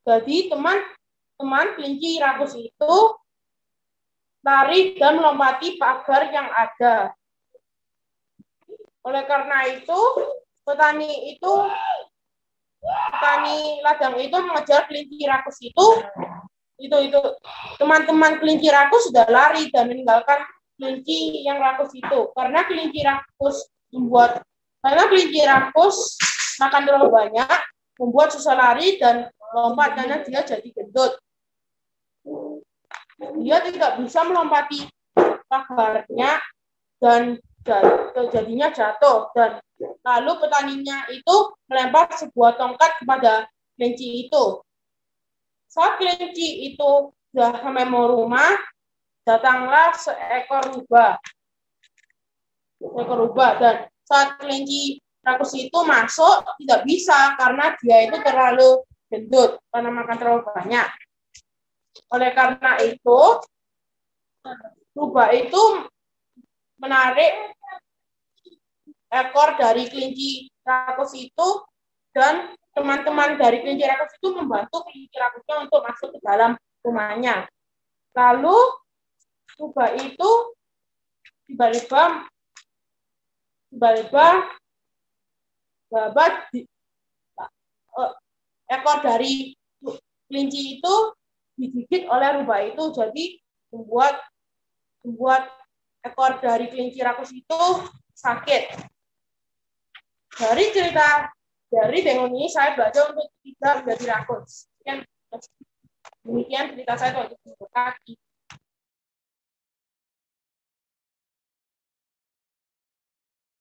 Jadi teman-teman kelinci rakus itu lari dan melompati pagar yang ada. Oleh karena itu, petani ladang itu mengejar kelinci rakus itu teman-teman kelinci rakus sudah lari dan meninggalkan kelinci yang rakus itu karena kelinci rakus makan terlalu banyak membuat susah lari dan lompat karena dia jadi gendut. Dia tidak bisa melompati pagarnya dan jadinya jatuh dan lalu petaninya itu melempar sebuah tongkat kepada kelinci itu. Saat kelinci itu sudah sampai mau rumah, datanglah seekor rubah dan saat kelinci rakus itu masuk tidak bisa karena dia itu terlalu gendut karena makan terlalu banyak. Oleh karena itu rubah itu menarik ekor dari kelinci rakus itu dan teman-teman dari kelinci rakus itu membantu kelinci rakusnya untuk masuk ke dalam rumahnya. Lalu rubah itu tiba-tiba ekor dari kelinci itu digigit oleh rubah itu, jadi membuat ekor dari kelinci rakus itu sakit. Dari Bengon ini saya belajar untuk tidak menjadi rakus. Demikian cerita saya untuk kaki.